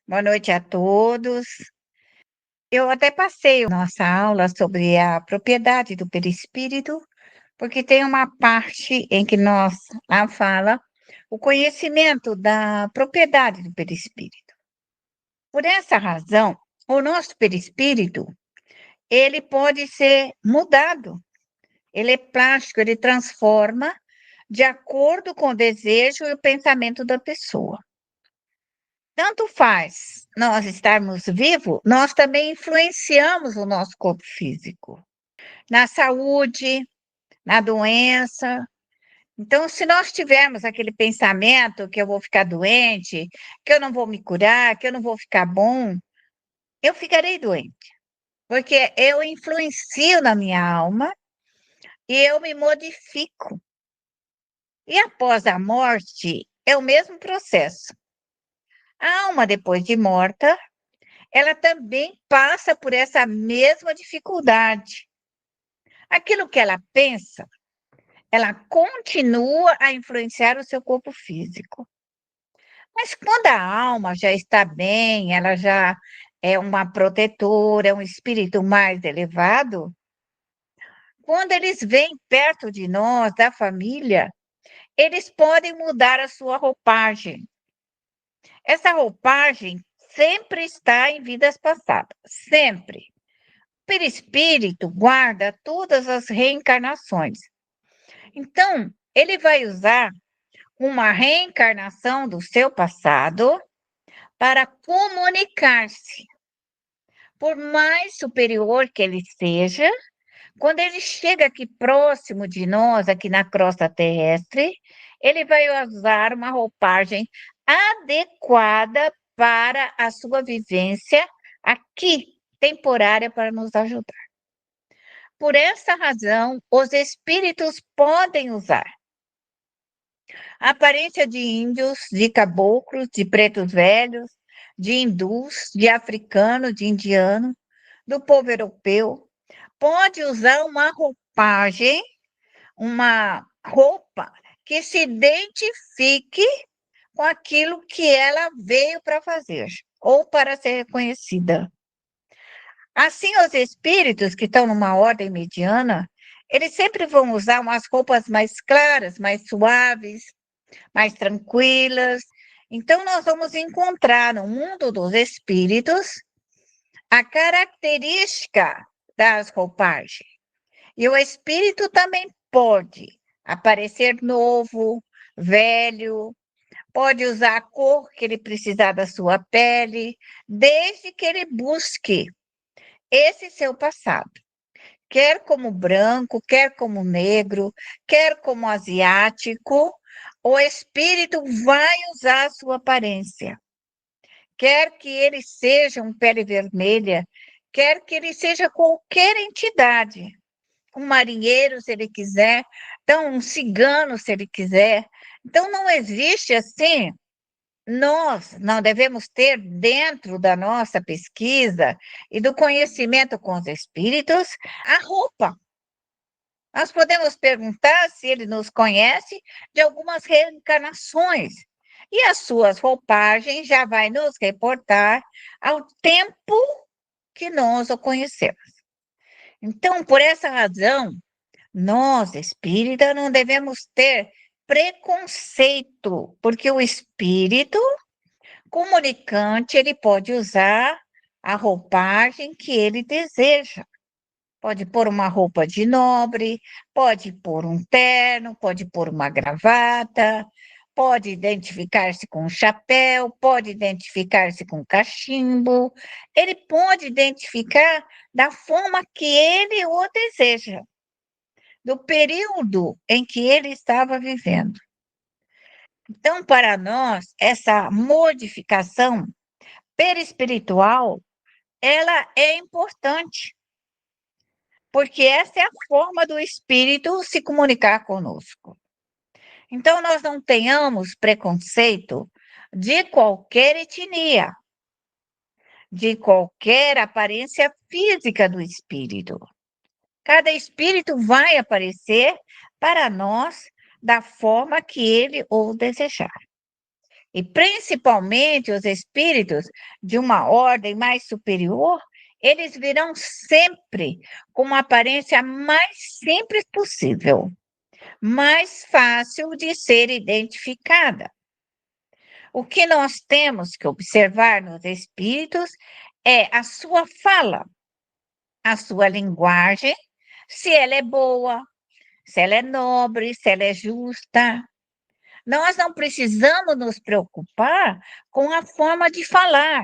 Boa noite a todos. Eu até passei nossa aula sobre a propriedade do perispírito, porque tem uma parte em que lá fala o conhecimento da propriedade do perispírito. Por essa razão, o nosso perispírito, ele pode ser mudado. Ele é plástico, ele transforma de acordo com o desejo e o pensamento da pessoa. Tanto faz nós estarmos vivos, nós também influenciamos o nosso corpo físico, na saúde, na doença. Então, se nós tivermos aquele pensamento que eu vou ficar doente, que eu não vou me curar, que eu não vou ficar bom, eu ficarei doente, porque eu influencio na minha alma e eu me modifico. E após a morte, é o mesmo processo. A alma, depois de morta, ela também passa por essa mesma dificuldade. Aquilo que ela pensa, ela continua a influenciar o seu corpo físico. Mas quando a alma já está bem, ela já é uma protetora, é um espírito mais elevado, quando eles vêm perto de nós, da família, eles podem mudar a sua roupagem. Essa roupagem sempre está em vidas passadas, sempre. O perispírito guarda todas as reencarnações. Então, ele vai usar uma reencarnação do seu passado para comunicar-se. Por mais superior que ele seja, quando ele chega aqui próximo de nós, aqui na crosta terrestre, ele vai usar uma roupagem adequada para a sua vivência aqui, temporária, para nos ajudar. Por essa razão, os espíritos podem usar a aparência de índios, de caboclos, de pretos velhos, de hindus, de africano, de indiano, do povo europeu. Pode usar uma roupagem, uma roupa que se identifique com aquilo que ela veio para fazer ou para ser reconhecida. Assim, os espíritos que estão numa ordem mediana, eles sempre vão usar umas roupas mais claras, mais suaves, mais tranquilas. Então, nós vamos encontrar no mundo dos espíritos a característica das roupagens. E o espírito também pode aparecer novo, velho, pode usar a cor que ele precisar da sua pele, desde que ele busque esse seu passado. Quer como branco, quer como negro, quer como asiático, o espírito vai usar a sua aparência. Quer que ele seja um pele vermelha, quer que ele seja qualquer entidade. Um marinheiro, se ele quiser, então um cigano, se ele quiser. Então, não existe assim. Nós não devemos ter dentro da nossa pesquisa e do conhecimento com os espíritos a roupa. Nós podemos perguntar se ele nos conhece de algumas reencarnações. E as suas roupagens já vai nos reportar ao tempo que nós o conhecemos. Então, por essa razão, nós, espírita, não devemos ter preconceito, porque o espírito comunicante, ele pode usar a roupagem que ele deseja. Pode pôr uma roupa de nobre, pode pôr um terno, pode pôr uma gravata, pode identificar-se com um chapéu, pode identificar-se com um cachimbo, ele pode identificar da forma que ele o deseja, do período em que ele estava vivendo. Então, para nós, essa modificação perispiritual, ela é importante, porque essa é a forma do espírito se comunicar conosco. Então, nós não tenhamos preconceito de qualquer etnia, de qualquer aparência física do espírito. Cada espírito vai aparecer para nós da forma que ele ou desejar. e principalmente os espíritos de uma ordem mais superior, eles virão sempre com uma aparência mais simples possível, mais fácil de ser identificada. O que nós temos que observar nos espíritos é a sua fala, a sua linguagem, se ela é boa, se ela é nobre, se ela é justa. Nós não precisamos nos preocupar com a forma de falar,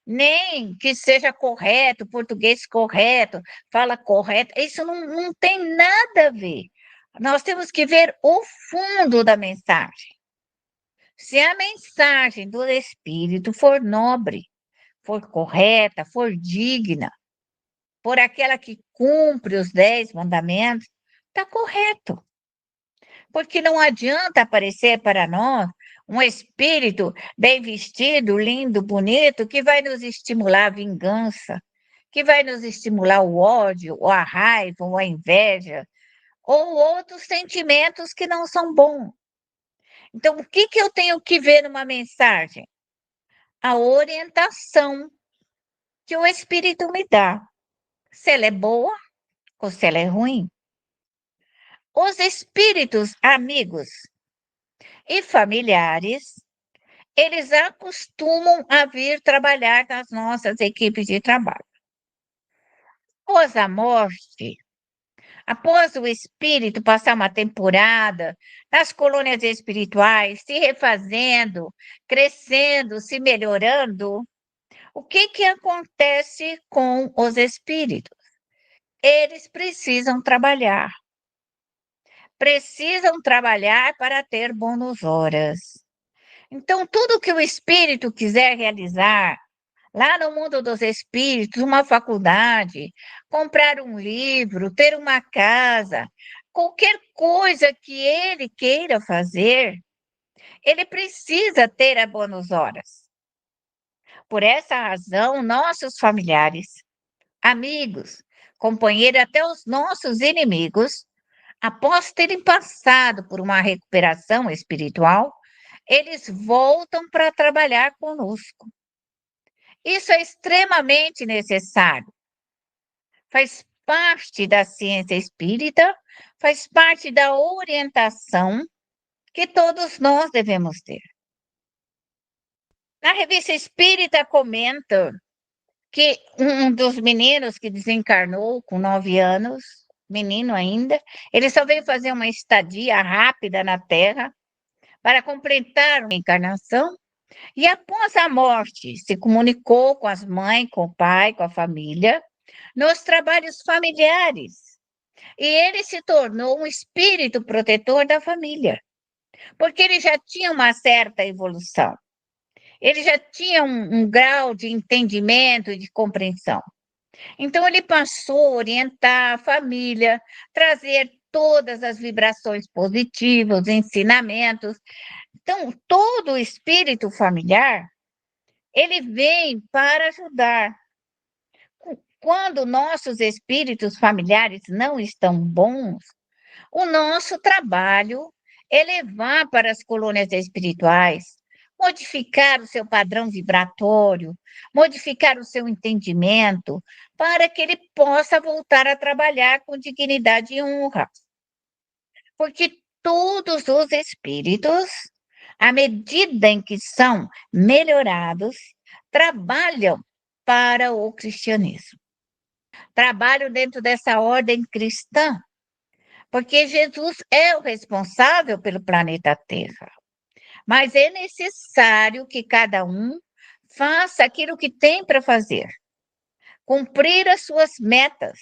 nem que seja correto, português correto, fala correto. Isso não tem nada a ver. Nós temos que ver o fundo da mensagem. Se a mensagem do Espírito for nobre, for correta, for digna, por aquela que cumpre os 10 mandamentos, está correto. Porque não adianta aparecer para nós um espírito bem vestido, lindo, bonito, que vai nos estimular a vingança, que vai nos estimular o ódio, ou a raiva, ou a inveja, ou outros sentimentos que não são bons. Então, o que eu tenho que ver numa mensagem? A orientação que o espírito me dá. Se ela é boa ou se ela é ruim. Os espíritos amigos e familiares, eles acostumam a vir trabalhar nas nossas equipes de trabalho. Após a morte, após o espírito passar uma temporada nas colônias espirituais, se refazendo, crescendo, se melhorando, o que acontece com os espíritos? Eles precisam trabalhar para ter bônus horas. Então, tudo que o espírito quiser realizar, lá no mundo dos espíritos, uma faculdade, comprar um livro, ter uma casa, qualquer coisa que ele queira fazer, ele precisa ter a bônus horas. Por essa razão, nossos familiares, amigos, companheiros, até os nossos inimigos, após terem passado por uma recuperação espiritual, eles voltam para trabalhar conosco. Isso é extremamente necessário. Faz parte da ciência espírita, faz parte da orientação que todos nós devemos ter. Na revista Espírita comenta que um dos meninos que desencarnou com 9 anos, menino ainda, ele só veio fazer uma estadia rápida na Terra para completar uma encarnação e após a morte se comunicou com as mães, com o pai, com a família, nos trabalhos familiares. E ele se tornou um espírito protetor da família, porque ele já tinha uma certa evolução. Ele já tinha um grau de entendimento e de compreensão. Então, ele passou a orientar a família, trazer todas as vibrações positivas, os ensinamentos. Então, todo o espírito familiar, ele vem para ajudar. Quando nossos espíritos familiares não estão bons, o nosso trabalho é levar para as colônias espirituais, modificar o seu padrão vibratório, modificar o seu entendimento, para que ele possa voltar a trabalhar com dignidade e honra. Porque todos os espíritos, à medida em que são melhorados, trabalham para o cristianismo. Trabalham dentro dessa ordem cristã, porque Jesus é o responsável pelo planeta Terra. Mas é necessário que cada um faça aquilo que tem para fazer, cumprir as suas metas,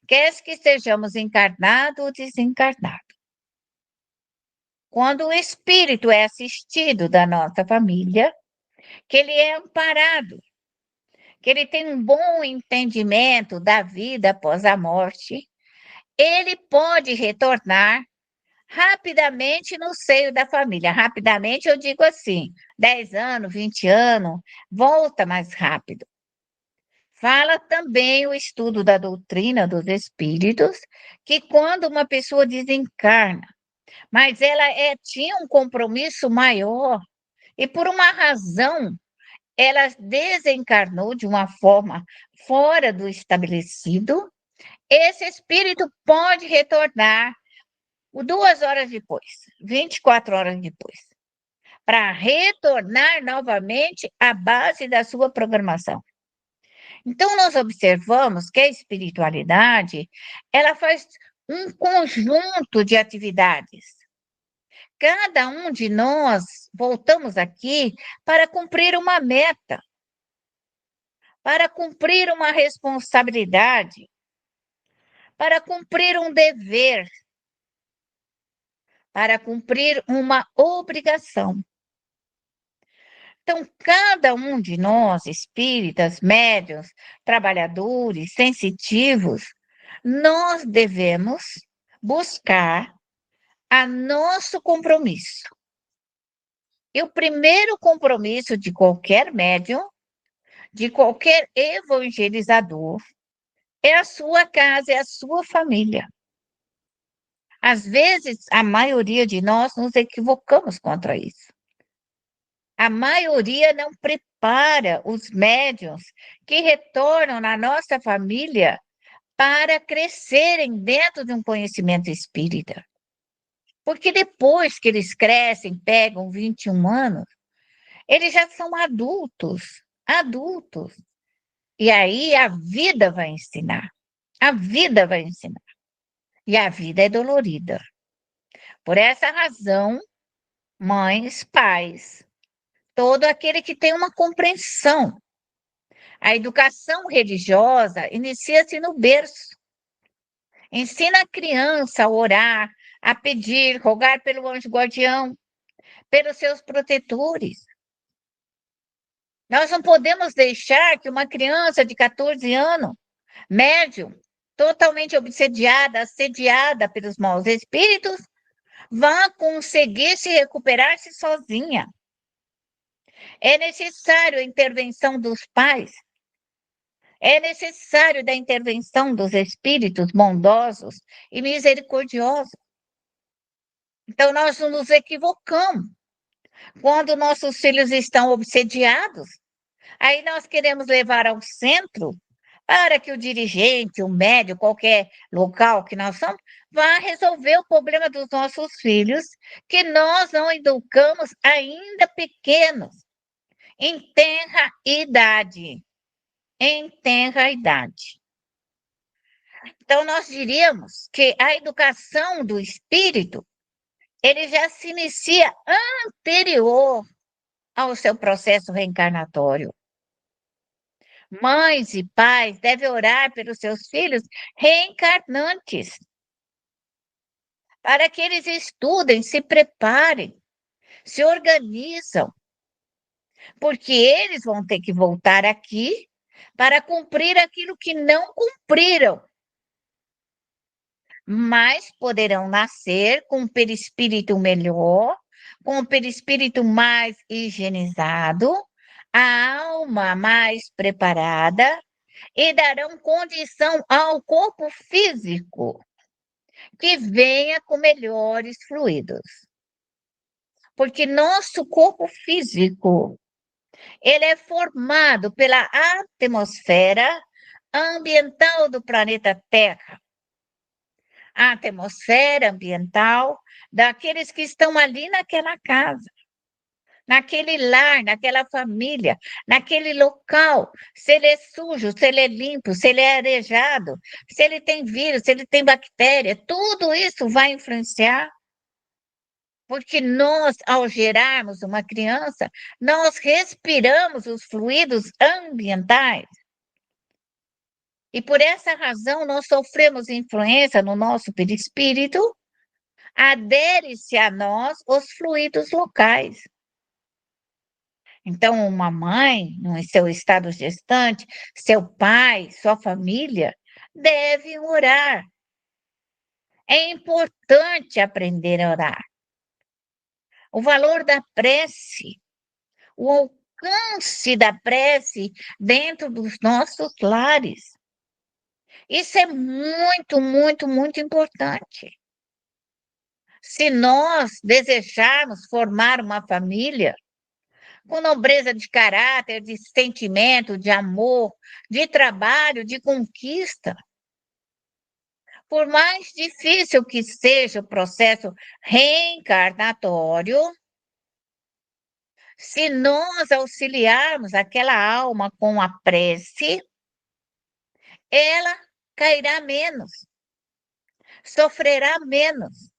quer que estejamos encarnados ou desencarnados. Quando o espírito é assistido da nossa família, que ele é amparado, que ele tem um bom entendimento da vida após a morte, ele pode retornar rapidamente no seio da família. Rapidamente, eu digo assim, 10 anos, 20 anos, volta mais rápido. Fala também o estudo da doutrina dos espíritos, que quando uma pessoa desencarna, mas ela tinha um compromisso maior, e por uma razão, ela desencarnou de uma forma fora do estabelecido. Esse espírito pode retornar 2 horas depois, 24 horas depois, para retornar novamente à base da sua programação. Então, nós observamos que a espiritualidade, ela faz um conjunto de atividades. Cada um de nós voltamos aqui para cumprir uma meta, para cumprir uma responsabilidade, para cumprir um dever, para cumprir uma obrigação. Então, cada um de nós, espíritas, médiuns, trabalhadores, sensitivos, nós devemos buscar a nosso compromisso. E o primeiro compromisso de qualquer médium, de qualquer evangelizador, é a sua casa, é a sua família. Às vezes, a maioria de nós nos equivocamos contra isso. A maioria não prepara os médiuns que retornam na nossa família para crescerem dentro de um conhecimento espírita. Porque depois que eles crescem, pegam 21 anos, eles já são adultos, adultos. E aí a vida vai ensinar. A vida vai ensinar. E a vida é dolorida. Por essa razão, mães, pais, todo aquele que tem uma compreensão. A educação religiosa inicia-se no berço. Ensina a criança a orar, a pedir, rogar pelo anjo guardião, pelos seus protetores. Nós não podemos deixar que uma criança de 14 anos, médium, totalmente obsediada, assediada pelos maus espíritos, vá conseguir se recuperar-se sozinha. É necessário a intervenção dos pais, é necessário da intervenção dos espíritos bondosos e misericordiosos. Então, nós nos equivocamos. Quando nossos filhos estão obsediados, aí nós queremos levar ao centro para que o dirigente, o médico, qualquer local que nós somos, vá resolver o problema dos nossos filhos, que nós não educamos ainda pequenos, em tenra idade. Em tenra idade. Então, nós diríamos que a educação do espírito, ele já se inicia anterior ao seu processo reencarnatório. Mães e pais devem orar pelos seus filhos reencarnantes, para que eles estudem, se preparem, se organizam, porque eles vão ter que voltar aqui para cumprir aquilo que não cumpriram, mas poderão nascer com um perispírito melhor, com um perispírito mais higienizado, a alma mais preparada, e darão condição ao corpo físico que venha com melhores fluidos. Porque nosso corpo físico, ele é formado pela atmosfera ambiental do planeta Terra. A atmosfera ambiental daqueles que estão ali naquela casa, naquele lar, naquela família, naquele local, se ele é sujo, se ele é limpo, se ele é arejado, se ele tem vírus, se ele tem bactéria, tudo isso vai influenciar. Porque nós, ao gerarmos uma criança, nós respiramos os fluidos ambientais. E por essa razão, nós sofremos influência no nosso perispírito, adere-se a nós os fluidos locais. Então, uma mãe, no seu estado gestante, seu pai, sua família, devem orar. É importante aprender a orar. O valor da prece, o alcance da prece dentro dos nossos lares. Isso é muito, muito, muito importante. Se nós desejarmos formar uma família com nobreza de caráter, de sentimento, de amor, de trabalho, de conquista, por mais difícil que seja o processo reencarnatório, se nós auxiliarmos aquela alma com a prece, ela cairá menos, sofrerá menos,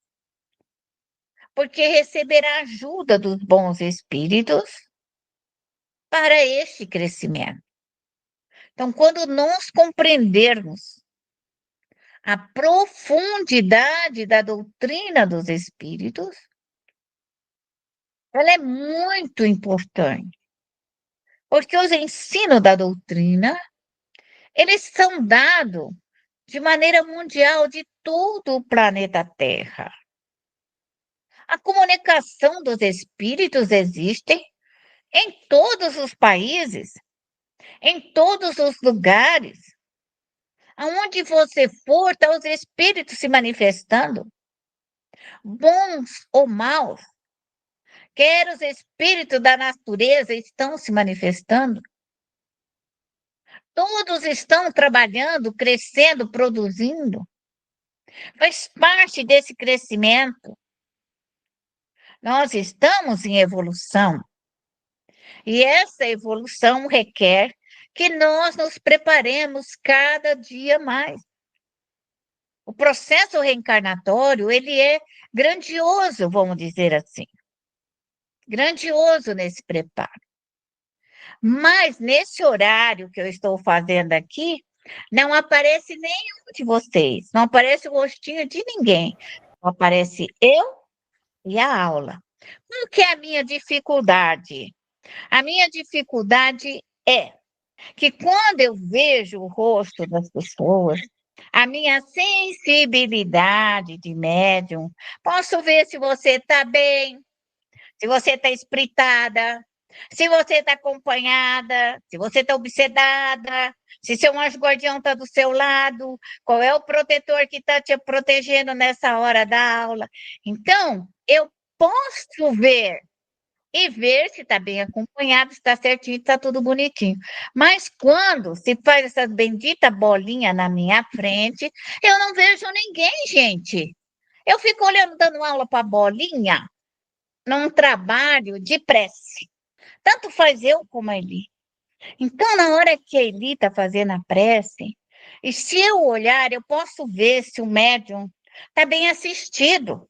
porque receberá ajuda dos bons espíritos para este crescimento. Então, quando nós compreendermos a profundidade da doutrina dos espíritos, ela é muito importante, porque os ensinos da doutrina, eles são dados de maneira mundial de todo o planeta Terra. A comunicação dos espíritos existe em todos os países, em todos os lugares. Aonde você for, está os espíritos se manifestando, bons ou maus. Quer os espíritos da natureza estão se manifestando. Todos estão trabalhando, crescendo, produzindo. Faz parte desse crescimento. Nós estamos em evolução. E essa evolução requer que nós nos preparemos cada dia mais. O processo reencarnatório, ele é grandioso, vamos dizer assim. Grandioso nesse preparo. Mas nesse horário que eu estou fazendo aqui, não aparece nenhum de vocês, não aparece o rostinho de ninguém. Aparece eu e a aula. Qual que é a minha dificuldade? A minha dificuldade é que quando eu vejo o rosto das pessoas, a minha sensibilidade de médium, posso ver se você está bem, se você está espritada, se você está acompanhada, se você está obsedada, se seu anjo guardião está do seu lado, qual é o protetor que está te protegendo nessa hora da aula. Então, eu posso ver e ver se está bem acompanhado, se está certinho, se está tudo bonitinho. Mas quando se faz essas benditas bolinhas na minha frente, eu não vejo ninguém, gente. Eu fico olhando, dando aula para a bolinha, num trabalho de prece. Tanto faz eu como a Eli. Então, na hora que a Eli está fazendo a prece, e se eu olhar, eu posso ver se o médium está bem assistido.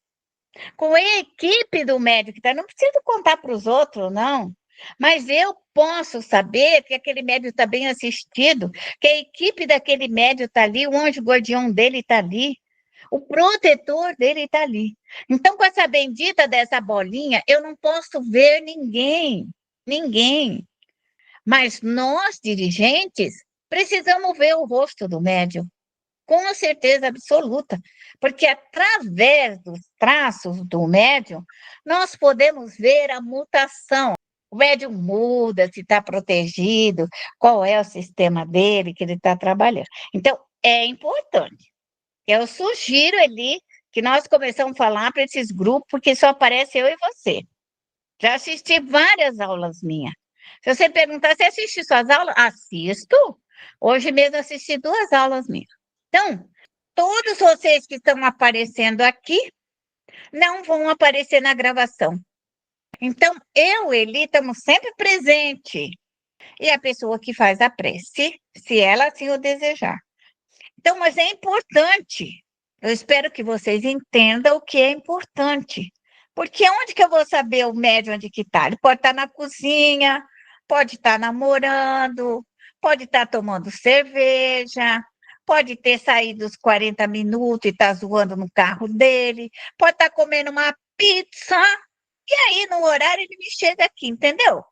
Com a equipe do médium que está, não preciso contar para os outros, não. Mas eu posso saber que aquele médium está bem assistido, que a equipe daquele médium está ali, o anjo guardião dele está ali, o protetor dele está ali. Então, com essa bendita dessa bolinha, eu não posso ver ninguém, ninguém. Mas nós, dirigentes, precisamos ver o rosto do médium, com certeza absoluta, porque através dos traços do médium, nós podemos ver a mutação. O médium muda, se está protegido, qual é o sistema dele que ele está trabalhando. Então, é importante. Eu sugiro ali que nós começamos a falar para esses grupos, porque só aparece eu e você. Já assisti várias aulas minhas. Se você perguntar, você assiste suas aulas? Assisto. Hoje mesmo assisti 2 aulas minhas. Então, todos vocês que estão aparecendo aqui não vão aparecer na gravação. Então, eu e Eli estamos sempre presentes. E a pessoa que faz a prece, se ela assim o desejar. Então, mas é importante. Eu espero que vocês entendam o que é importante. Porque onde que eu vou saber o médium onde que está? Ele pode estar na cozinha, pode estar namorando, pode estar tomando cerveja, pode ter saído os 40 minutos e estar zoando no carro dele, pode estar comendo uma pizza, e aí no horário ele me chega aqui, entendeu?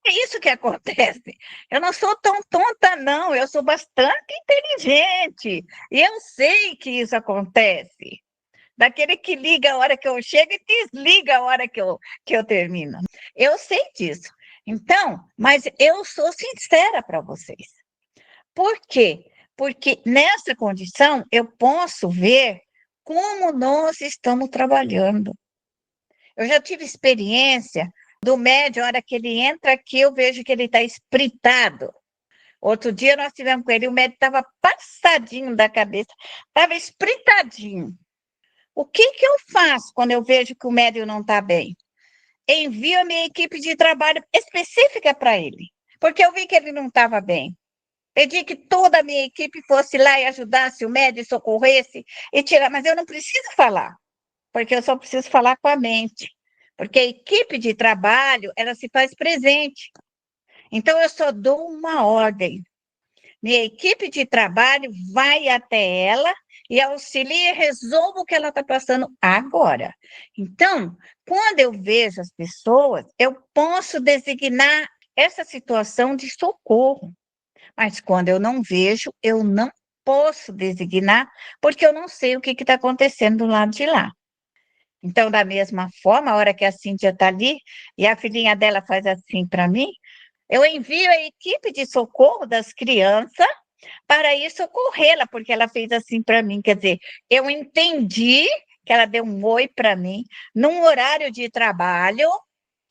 É isso que acontece. Eu não sou tão tonta, não, eu sou bastante inteligente, e eu sei que isso acontece. Daquele que liga a hora que eu chego e desliga a hora que eu termino. Eu sei disso. Então, mas eu sou sincera para vocês. Por quê? Porque nessa condição eu posso ver como nós estamos trabalhando. Eu já tive experiência do médium, a hora que ele entra aqui, eu vejo que ele está espritado. Outro dia nós tivemos com ele, o médico estava passadinho da cabeça, estava espritadinho. O que que eu faço quando eu vejo que o médium não está bem? Envio a minha equipe de trabalho específica para ele, porque eu vi que ele não estava bem. Pedi que toda a minha equipe fosse lá e ajudasse o médium, socorresse e tirar, mas eu não preciso falar, porque eu só preciso falar com a mente, porque a equipe de trabalho, ela se faz presente. Então, eu só dou uma ordem. Minha equipe de trabalho vai até ela e auxilia e resolve o que ela está passando agora. Então, quando eu vejo as pessoas, eu posso designar essa situação de socorro. Mas quando eu não vejo, eu não posso designar, porque eu não sei o que está acontecendo do lado de lá. Então, da mesma forma, a hora que a Cíntia está ali e a filhinha dela faz assim para mim, eu envio a equipe de socorro das crianças para ir socorrê-la, porque ela fez assim para mim. Quer dizer, eu entendi que ela deu um oi para mim num horário de trabalho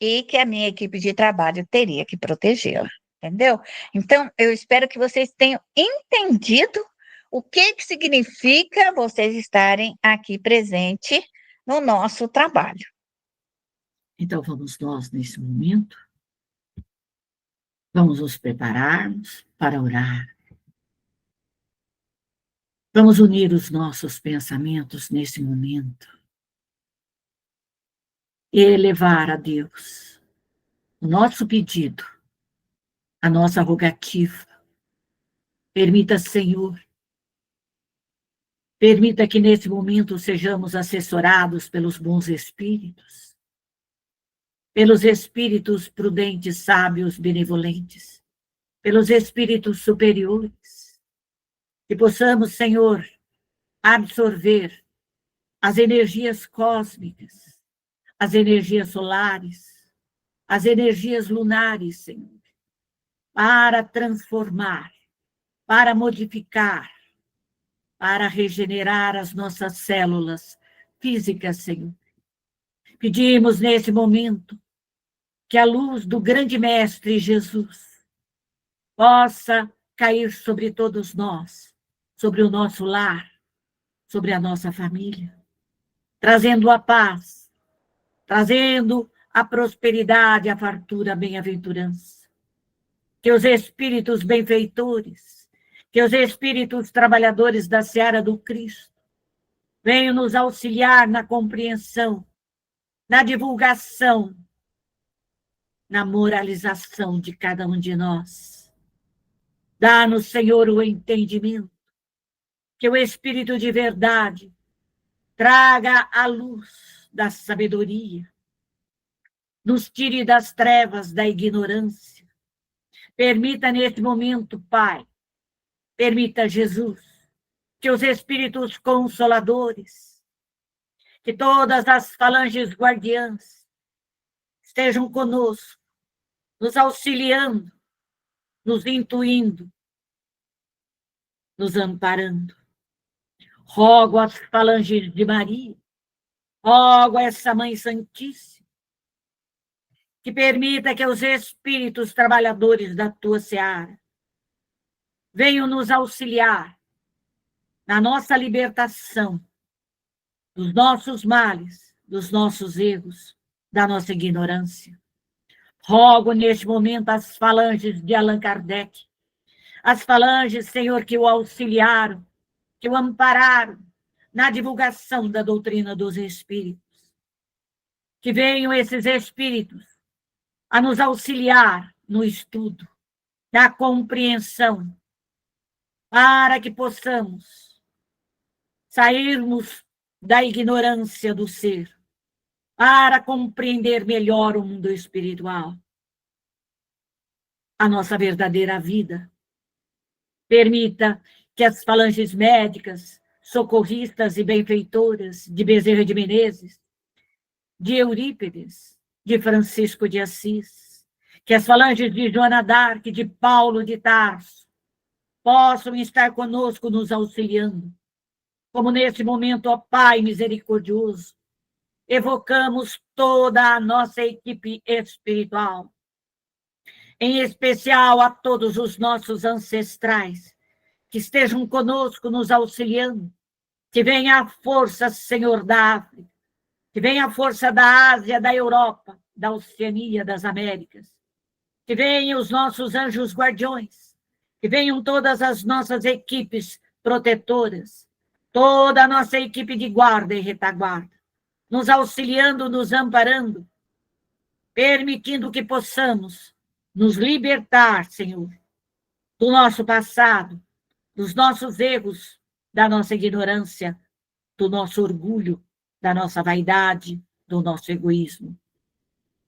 e que a minha equipe de trabalho teria que protegê-la, entendeu? Então, eu espero que vocês tenham entendido o que que significa vocês estarem aqui presente no nosso trabalho. Então, vamos nós, nesse momento, vamos nos prepararmos para orar. Vamos unir os nossos pensamentos nesse momento e elevar a Deus o nosso pedido, a nossa rogativa. Permita, Senhor, permita que nesse momento sejamos assessorados pelos bons espíritos, pelos espíritos prudentes, sábios, benevolentes, pelos espíritos superiores, que possamos, Senhor, absorver as energias cósmicas, as energias solares, as energias lunares, Senhor, para transformar, para modificar, para regenerar as nossas células físicas, Senhor. Pedimos nesse momento que a luz do grande Mestre Jesus possa cair sobre todos nós, sobre o nosso lar, sobre a nossa família, trazendo a paz, trazendo a prosperidade, a fartura, a bem-aventurança. Que os espíritos benfeitores, que os espíritos trabalhadores da seara do Cristo venham nos auxiliar na compreensão, na divulgação, na moralização de cada um de nós. Dá-nos, Senhor, o entendimento, que o Espírito de verdade traga a luz da sabedoria, nos tire das trevas da ignorância. Permita neste momento, Pai, permita, Jesus, que os Espíritos consoladores, que todas as falanges guardiãs estejam conosco, nos auxiliando, nos intuindo, nos amparando. Rogo às falanges de Maria, rogo a essa Mãe Santíssima, que permita que os espíritos trabalhadores da tua seara venham nos auxiliar na nossa libertação dos nossos males, dos nossos erros, da nossa ignorância. Rogo neste momento as falanges de Allan Kardec, as falanges, Senhor, que o auxiliaram, que o ampararam na divulgação da doutrina dos espíritos. Que venham esses espíritos a nos auxiliar no estudo, na compreensão, para que possamos sairmos da ignorância do ser, para compreender melhor o mundo espiritual, a nossa verdadeira vida. Permita que as falanges médicas, socorristas e benfeitoras de Bezerra de Menezes, de Eurípides, de Francisco de Assis, que as falanges de Joana d'Arc, de Paulo de Tarso, possam estar conosco nos auxiliando, como nesse momento, ó Pai misericordioso, evocamos toda a nossa equipe espiritual, em especial a todos os nossos ancestrais, que estejam conosco, nos auxiliando, que venha a força, Senhor, da África, que venha a força da Ásia, da Europa, da Oceania, das Américas, que venham os nossos anjos guardiões, que venham todas as nossas equipes protetoras, toda a nossa equipe de guarda e retaguarda, nos auxiliando, nos amparando, permitindo que possamos nos libertar, Senhor, do nosso passado, dos nossos erros, da nossa ignorância, do nosso orgulho, da nossa vaidade, do nosso egoísmo.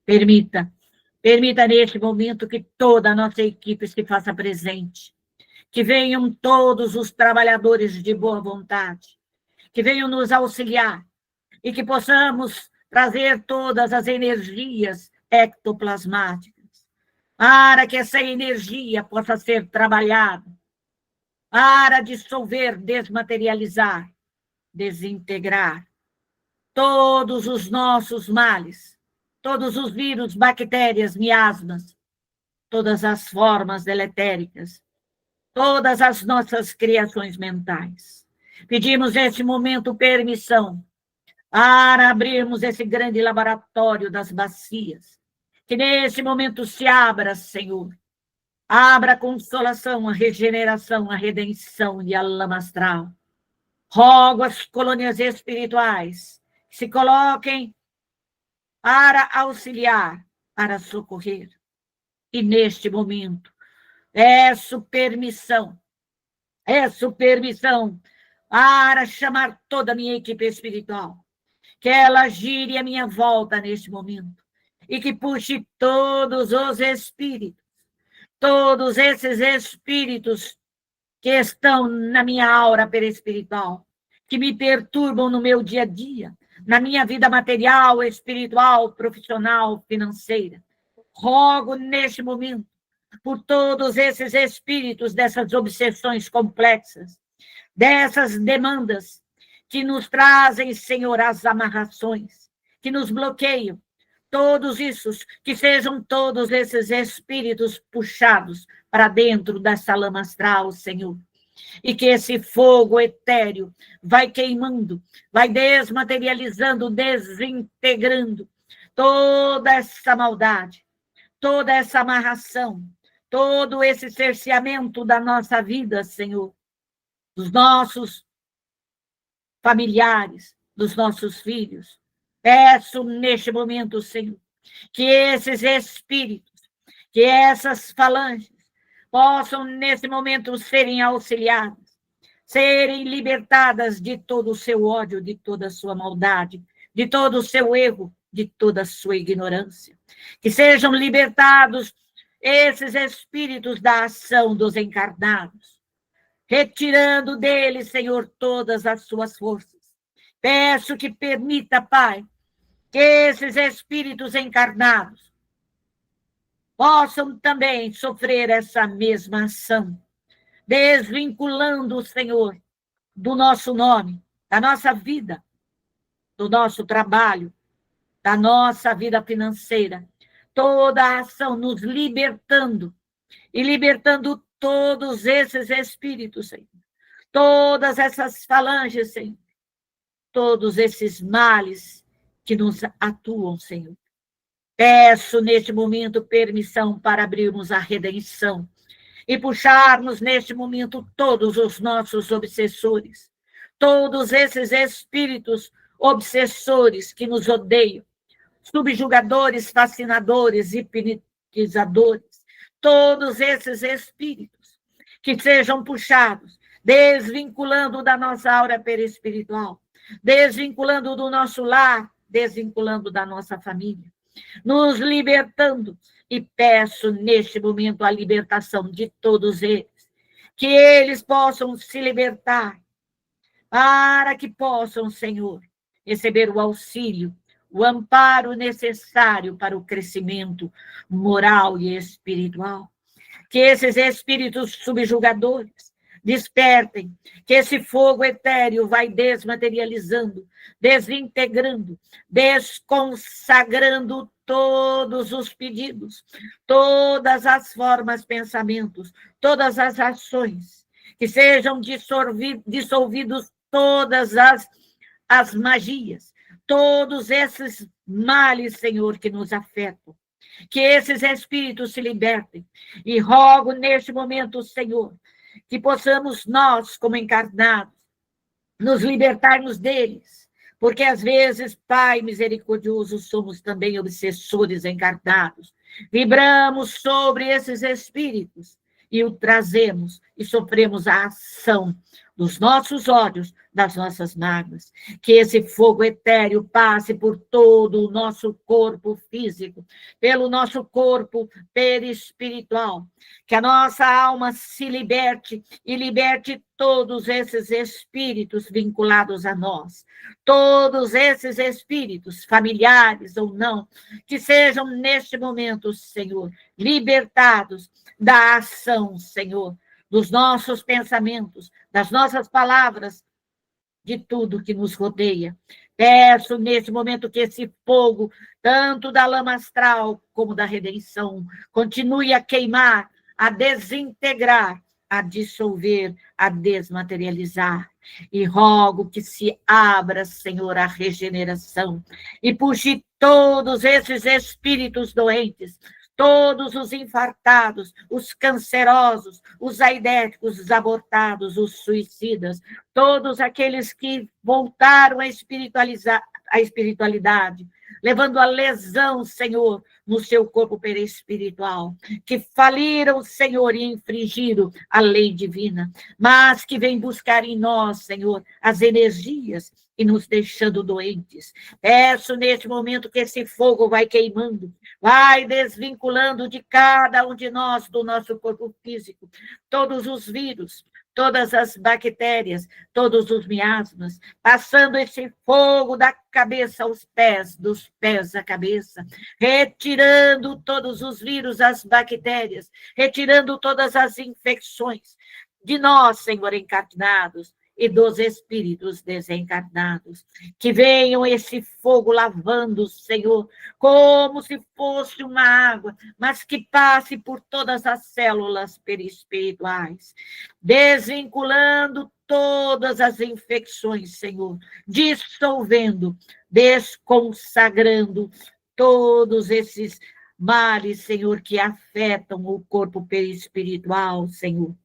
Permita neste momento que toda a nossa equipe se faça presente, que venham todos os trabalhadores de boa vontade, que venham nos auxiliar e que possamos trazer todas as energias ectoplasmáticas, para que essa energia possa ser trabalhada, para dissolver, desmaterializar, desintegrar todos os nossos males, todos os vírus, bactérias, miasmas, todas as formas deletéricas, todas as nossas criações mentais. Pedimos neste momento permissão para abrirmos esse grande laboratório das bacias, que nesse momento se abra, Senhor, abra a consolação, a regeneração, a redenção e a lama astral. Rogo às colônias espirituais que se coloquem para auxiliar, para socorrer. E neste momento, peço permissão para chamar toda a minha equipe espiritual, que ela gire à minha volta neste momento e que puxe todos os espíritos, todos esses espíritos que estão na minha aura perispiritual, que me perturbam no meu dia a dia, na minha vida material, espiritual, profissional, financeira. Rogo neste momento por todos esses espíritos dessas obsessões complexas, dessas demandas que nos trazem, Senhor, as amarrações, que nos bloqueiam, todos esses, que sejam todos esses espíritos puxados para dentro dessa lama astral, Senhor, e que esse fogo etéreo vai queimando, vai desmaterializando, desintegrando toda essa maldade, toda essa amarração, todo esse cerceamento da nossa vida, Senhor, dos nossos familiares, dos nossos filhos. Peço neste momento, Senhor, que esses espíritos, que essas falanges possam nesse momento serem auxiliadas, serem libertadas de todo o seu ódio, de toda a sua maldade, de todo o seu erro, de toda a sua ignorância. Que sejam libertados esses espíritos da ação dos encarnados, retirando deles, Senhor, todas as suas forças. Peço que permita, Pai, que esses espíritos encarnados possam também sofrer essa mesma ação, desvinculando o Senhor do nosso nome, da nossa vida, do nosso trabalho, da nossa vida financeira, toda a ação nos libertando e libertando todos esses espíritos, Senhor, todas essas falanges, Senhor, todos esses males que nos atuam, Senhor. Peço neste momento permissão para abrirmos a redenção e puxarmos neste momento todos os nossos obsessores, todos esses espíritos obsessores que nos odeiam, subjugadores, fascinadores, hipnotizadores, todos esses espíritos que sejam puxados, desvinculando da nossa aura perispiritual, desvinculando do nosso lar, desvinculando da nossa família, nos libertando, e peço neste momento a libertação de todos eles, que eles possam se libertar, para que possam, Senhor, receber o auxílio, o amparo necessário para o crescimento moral e espiritual. Que esses espíritos subjugadores Despertem, que esse fogo etéreo vai desmaterializando, desintegrando, desconsagrando todos os pedidos, todas as formas, pensamentos, todas as ações, que sejam dissolvidos todas as magias, todos esses males, Senhor, que nos afetam. Que esses espíritos se libertem. E rogo neste momento, Senhor, que possamos nós, como encarnados, nos libertarmos deles. Porque às vezes, Pai misericordioso, somos também obsessores encarnados. Vibramos sobre esses espíritos e o trazemos e sofremos a ação dos nossos ódios, das nossas mágoas. Que esse fogo etéreo passe por todo o nosso corpo físico, pelo nosso corpo perispiritual. Que a nossa alma se liberte e liberte todos esses espíritos vinculados a nós. Todos esses espíritos, familiares ou não, que sejam neste momento, Senhor, libertados da ação, Senhor, dos nossos pensamentos, das nossas palavras, de tudo que nos rodeia. Peço nesse momento que esse fogo, tanto da lama astral como da redenção, continue a queimar, a desintegrar, a dissolver, a desmaterializar. E rogo que se abra, Senhor, a regeneração e puxe todos esses espíritos doentes, todos os infartados, os cancerosos, os aidéticos, os abortados, os suicidas, todos aqueles que voltaram a espiritualidade, levando a lesão, Senhor, no seu corpo perispiritual, que faliram, Senhor, e infringiram a lei divina, mas que vem buscar em nós, Senhor, as energias e nos deixando doentes. Peço neste momento que esse fogo vai queimando, vai desvinculando de cada um de nós, do nosso corpo físico, todos os vírus, todas as bactérias, todos os miasmas, passando esse fogo da cabeça aos pés, dos pés à cabeça, retirando todos os vírus, as bactérias, retirando todas as infecções de nós, Senhor, encarnados, e dos espíritos desencarnados. Que venham esse fogo lavando, Senhor, como se fosse uma água, mas que passe por todas as células perispirituais, desvinculando todas as infecções, Senhor, dissolvendo, desconsagrando todos esses males, Senhor, que afetam o corpo perispiritual, Senhor,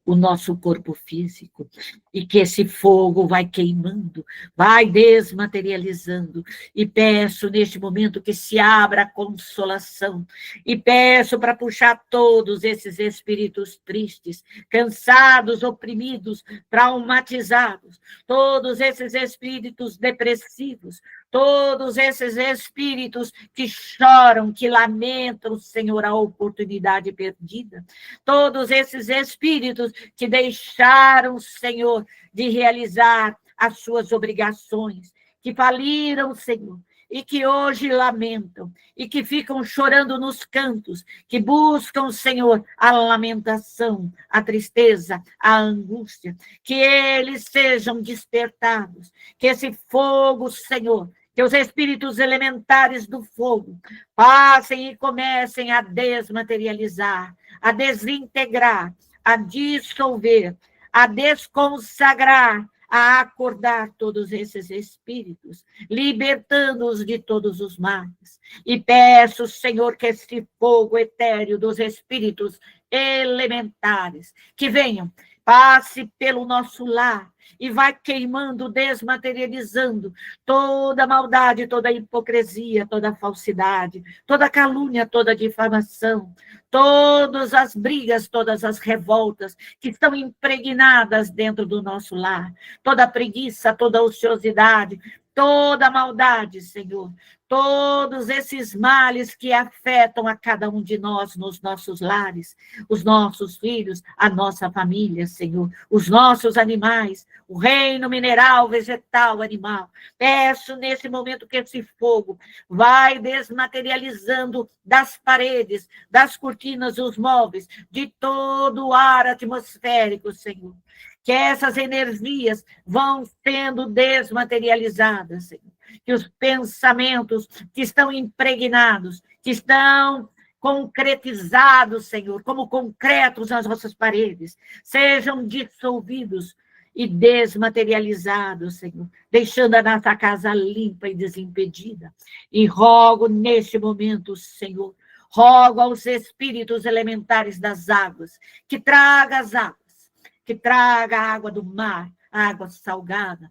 o nosso corpo físico, e que esse fogo vai queimando, vai desmaterializando, e peço neste momento que se abra a consolação, e peço para puxar todos esses espíritos tristes, cansados, oprimidos, traumatizados, todos esses espíritos depressivos, todos esses espíritos que choram, que lamentam, Senhor, a oportunidade perdida, todos esses espíritos que deixaram, Senhor, de realizar as suas obrigações, que faliram, Senhor, e que hoje lamentam, e que ficam chorando nos cantos, que buscam, Senhor, a lamentação, a tristeza, a angústia, que eles sejam despertados, que esse fogo, Senhor, que os espíritos elementares do fogo passem e comecem a desmaterializar, a desintegrar, a dissolver, a desconsagrar, a acordar todos esses espíritos, libertando-os de todos os males. E peço, Senhor, que esse fogo etéreo dos espíritos elementares, que venham, passe pelo nosso lar, e vai queimando, desmaterializando toda maldade, toda hipocrisia, toda falsidade, toda calúnia, toda difamação, todas as brigas, todas as revoltas que estão impregnadas dentro do nosso lar, toda preguiça, toda ociosidade, toda maldade, Senhor, todos esses males que afetam a cada um de nós nos nossos lares, os nossos filhos, a nossa família, Senhor, os nossos animais, o reino mineral, vegetal, animal. Peço nesse momento que esse fogo vai desmaterializando das paredes, das cortinas, dos móveis, de todo o ar atmosférico, Senhor. Que essas energias vão sendo desmaterializadas, Senhor. Que os pensamentos que estão impregnados, que estão concretizados, Senhor, como concretos nas nossas paredes, sejam dissolvidos e desmaterializados, Senhor, deixando a nossa casa limpa e desimpedida. E rogo neste momento, Senhor, rogo aos espíritos elementares das águas, que traga as águas, que traga a água do mar, a água salgada,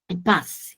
e passe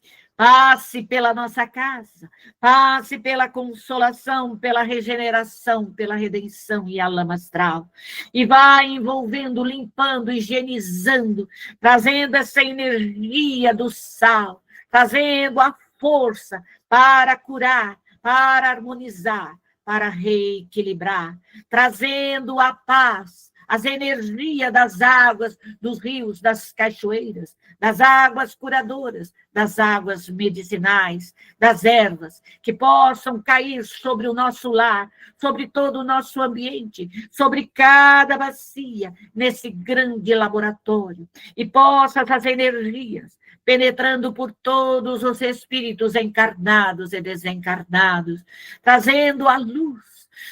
pela nossa casa, passe pela consolação, pela regeneração, pela redenção e a lama astral. E vai envolvendo, limpando, higienizando, trazendo essa energia do sal, trazendo a força para curar, para harmonizar, para reequilibrar, trazendo a paz, as energias das águas, dos rios, das cachoeiras, das águas curadoras, das águas medicinais, das ervas, que possam cair sobre o nosso lar, sobre todo o nosso ambiente, sobre cada bacia, nesse grande laboratório, e possam essas energias, penetrando por todos os espíritos encarnados e desencarnados, trazendo a luz,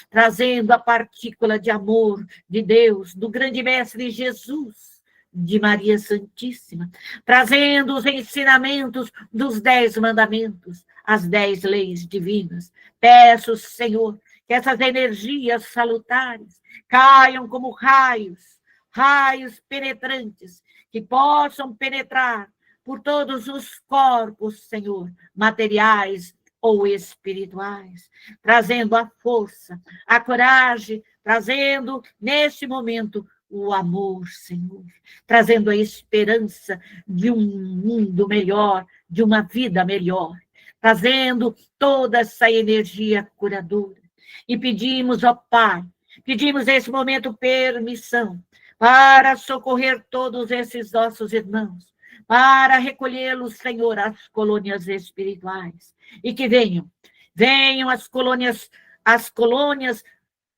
trazendo a partícula de amor de Deus, do grande mestre Jesus, de Maria Santíssima, trazendo os ensinamentos dos 10 mandamentos, as 10 leis divinas. Peço, Senhor, que essas energias salutares caiam como raios, raios penetrantes, que possam penetrar por todos os corpos, Senhor, materiais ou espirituais, trazendo a força, a coragem, trazendo, neste momento, o amor, Senhor, trazendo a esperança de um mundo melhor, de uma vida melhor, trazendo toda essa energia curadora. E pedimos, ó Pai, pedimos nesse momento permissão para socorrer todos esses nossos irmãos, para recolhê-los, Senhor, às colônias espirituais. E que venham as colônias,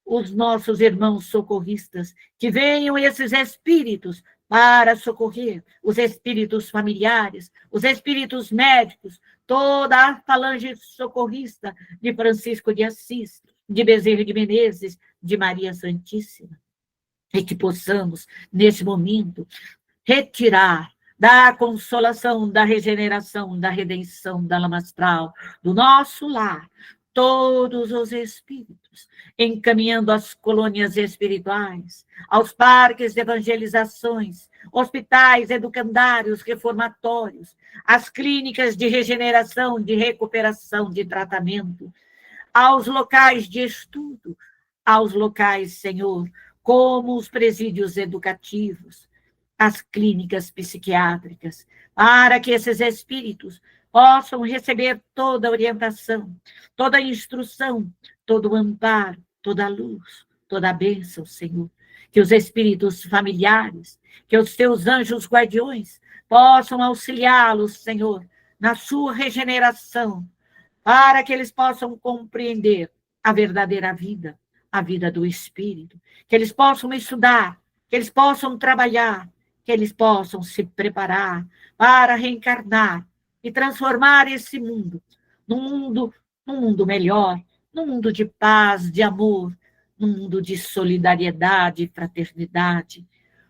os nossos irmãos socorristas, que venham esses espíritos para socorrer os espíritos familiares, os espíritos médicos, toda a falange socorrista de Francisco de Assis, de Bezerra de Menezes, de Maria Santíssima. E que possamos, nesse momento, retirar da consolação, da regeneração, da redenção, da lama astral, do nosso lar, todos os espíritos, encaminhando as colônias espirituais, aos parques de evangelizações, hospitais, educandários, reformatórios, as clínicas de regeneração, de recuperação, de tratamento, aos locais de estudo, aos locais, Senhor, como os presídios educativos, as clínicas psiquiátricas, para que esses espíritos possam receber toda a orientação, toda a instrução, todo o amparo, toda a luz, toda a bênção, Senhor. Que os espíritos familiares, que os teus anjos guardiões possam auxiliá-los, Senhor, na sua regeneração, para que eles possam compreender a verdadeira vida, a vida do espírito, que eles possam estudar, que eles possam trabalhar, que eles possam se preparar para reencarnar e transformar esse mundo num mundo melhor, num mundo de paz, de amor, num mundo de solidariedade e fraternidade.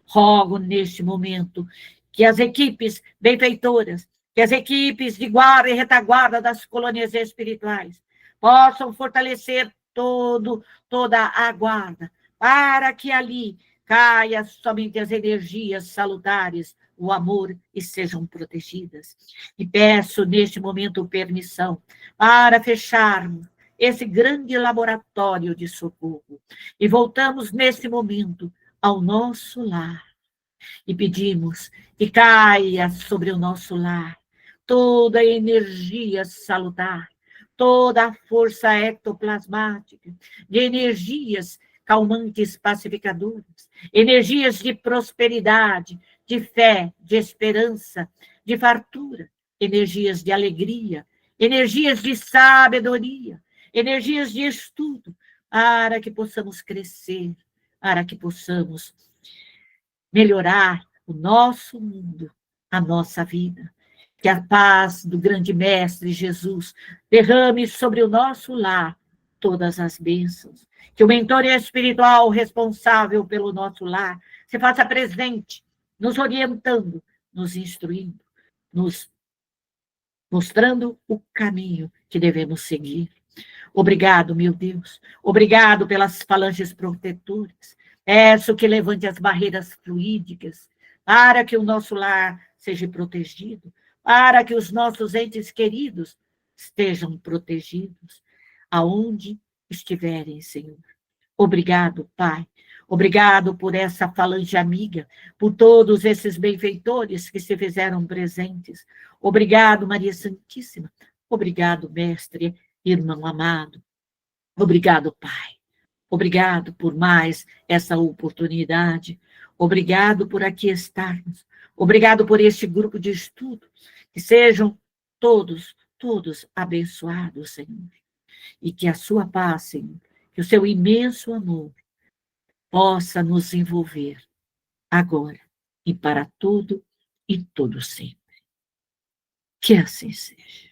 Rogo neste momento que as equipes benfeitoras, que as equipes de guarda e retaguarda das colônias espirituais possam fortalecer toda a guarda, para que ali caia somente as energias salutares, o amor, e sejam protegidas. E peço neste momento permissão para fecharmos esse grande laboratório de socorro. E voltamos nesse momento ao nosso lar. E pedimos que caia sobre o nosso lar toda a energia salutar, toda a força ectoplasmática, de energias calmantes pacificadoras, energias de prosperidade, de fé, de esperança, de fartura, energias de alegria, energias de sabedoria, energias de estudo, para que possamos crescer, para que possamos melhorar o nosso mundo, a nossa vida. Que a paz do grande Mestre Jesus derrame sobre o nosso lar todas as bênçãos. Que o mentor espiritual responsável pelo nosso lar se faça presente, nos orientando, nos instruindo, nos mostrando o caminho que devemos seguir. Obrigado, meu Deus. Obrigado pelas falanges protetoras. Peço que levante as barreiras fluídicas para que o nosso lar seja protegido, para que os nossos entes queridos estejam protegidos, aonde estiverem, Senhor. Obrigado, Pai. Obrigado por essa falange amiga, por todos esses benfeitores que se fizeram presentes. Obrigado, Maria Santíssima. Obrigado, Mestre, irmão amado. Obrigado, Pai. Obrigado por mais essa oportunidade. Obrigado por aqui estarmos. Obrigado por este grupo de estudo. Que sejam todos abençoados, Senhor. E que a sua paz, Senhor, que o seu imenso amor possa nos envolver agora e para tudo e todo sempre. Que assim seja.